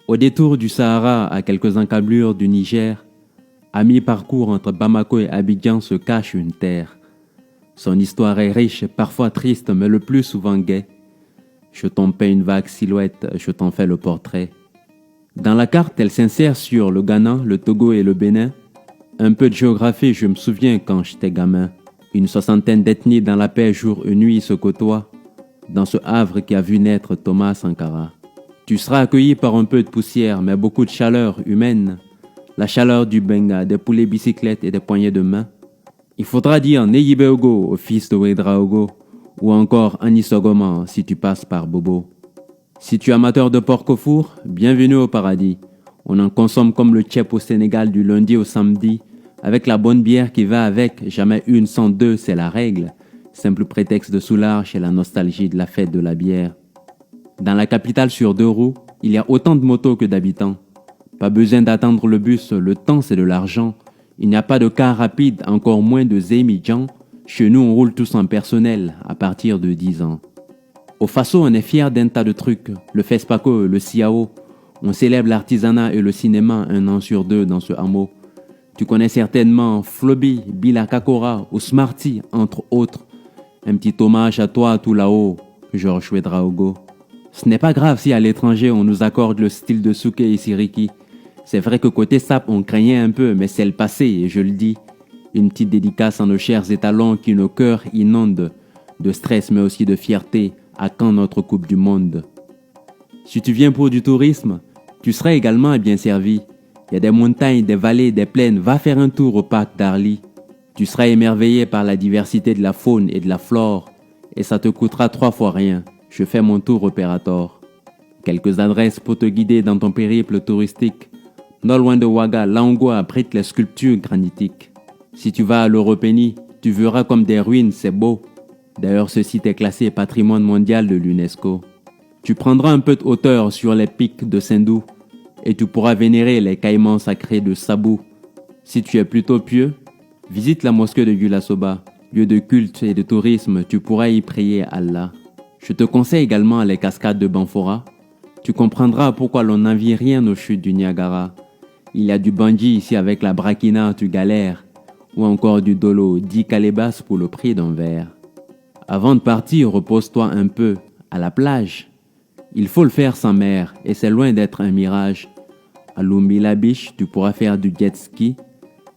Au détour du Sahara, à quelques encablures du Niger, à mi-parcours entre Bamako et Abidjan se cache une terre. Son histoire est riche, parfois triste, mais le plus souvent gaie. Je t'en peins une vague silhouette, je t'en fais le portrait. Dans la carte, elle s'insère sur le Ghana, le Togo et le Bénin. Un peu de géographie, je me souviens quand j'étais gamin. Une soixantaine d'ethnies dans la paix jour et nuit se côtoient, dans ce havre qui a vu naître Thomas Sankara. Tu seras accueilli par un peu de poussière, mais beaucoup de chaleur humaine. La chaleur du benga, des poulets bicyclettes et des poignées de main. Il faudra dire Neyibeogo au fils de Ouedraogo, ou encore Anisogoma si tu passes par Bobo. Si tu es amateur de porc au four, bienvenue au paradis. On en consomme comme le tchèp au Sénégal du lundi au samedi, avec la bonne bière qui va avec, jamais une sans deux, c'est la règle. Simple prétexte de soulage et la nostalgie de la fête de la bière. Dans la capitale sur 2 roues, il y a autant de motos que d'habitants. Pas besoin d'attendre le bus, le temps c'est de l'argent. Il n'y a pas de car rapide, encore moins de Zémidjan. Chez nous on roule tous en personnel, à partir de 10 ans. Au Faso on est fier d'un tas de trucs, le Fespaco, le Siao. On célèbre l'artisanat et le cinéma 1 an sur 2 dans ce hameau. Tu connais certainement Floby, Bila Kakora ou Smarty, entre autres. Un petit hommage à toi tout là-haut, Georges Ouedraogo. Ce n'est pas grave si à l'étranger on nous accorde le style de Souké et Siriki. C'est vrai que côté sap on craignait un peu, mais c'est le passé et je le dis. Une petite dédicace à nos chers étalons qui nos cœurs inondent de stress mais aussi de fierté. À quand notre Coupe du Monde? Si tu viens pour du tourisme, tu seras également bien servi. Il y a des montagnes, des vallées, des plaines. Va faire un tour au parc d'Arly. Tu seras émerveillé par la diversité de la faune et de la flore. Et ça te coûtera 3 fois rien. Je fais mon tour opérateur. Quelques adresses pour te guider dans ton périple touristique. Non loin de Ouaga, Laongo abrite les sculptures granitiques. Si tu vas à l'Europénie, tu verras comme des ruines, c'est beau. D'ailleurs, ce site est classé patrimoine mondial de l'UNESCO. Tu prendras un peu de hauteur sur les pics de Sindou et tu pourras vénérer les caïmans sacrés de Sabou. Si tu es plutôt pieux, visite la mosquée de Yulasoba, lieu de culte et de tourisme, tu pourras y prier Allah. Je te conseille également les cascades de Banfora. Tu comprendras pourquoi l'on n'envie rien aux chutes du Niagara. Il y a du bungee ici avec la Brakina, tu galères. Ou encore du dolo, 10 calebasses pour le prix d'un verre. Avant de partir, repose-toi un peu, à la plage. Il faut le faire sans mer, et c'est loin d'être un mirage. À Lumbila Beach, tu pourras faire du jet ski.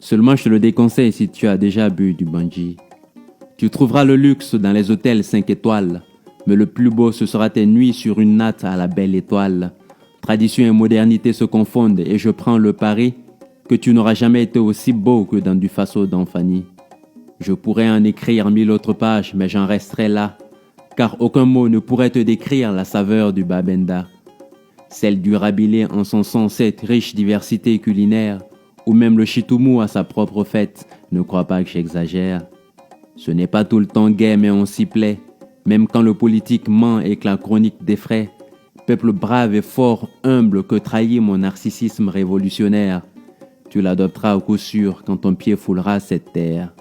Seulement, je te le déconseille si tu as déjà bu du bungee. Tu trouveras le luxe dans les hôtels 5 étoiles, mais le plus beau, ce sera tes nuits sur une natte à la belle étoile. Tradition et modernité se confondent, et je prends le pari que tu n'auras jamais été aussi beau que dans du Faso d'Anfani. Je pourrais en écrire 1000 autres pages, mais j'en resterai là, car aucun mot ne pourrait te décrire la saveur du Babenda, celle du rabilé en son sens, cette riche diversité culinaire, ou même le chitoumou à sa propre fête, ne crois pas que j'exagère. Ce n'est pas tout le temps gai, mais on s'y plaît, même quand le politique ment et que la chronique défraie. Peuple brave et fort, humble que trahit mon narcissisme révolutionnaire. Tu l'adopteras au coup sûr quand ton pied foulera cette terre.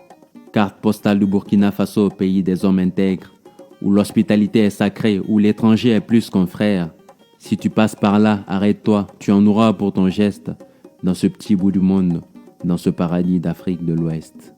Carte postale du Burkina Faso, pays des hommes intègres, où l'hospitalité est sacrée, où l'étranger est plus qu'un frère. Si tu passes par là, arrête-toi, tu en auras pour ton geste, dans ce petit bout du monde, dans ce paradis d'Afrique de l'Ouest.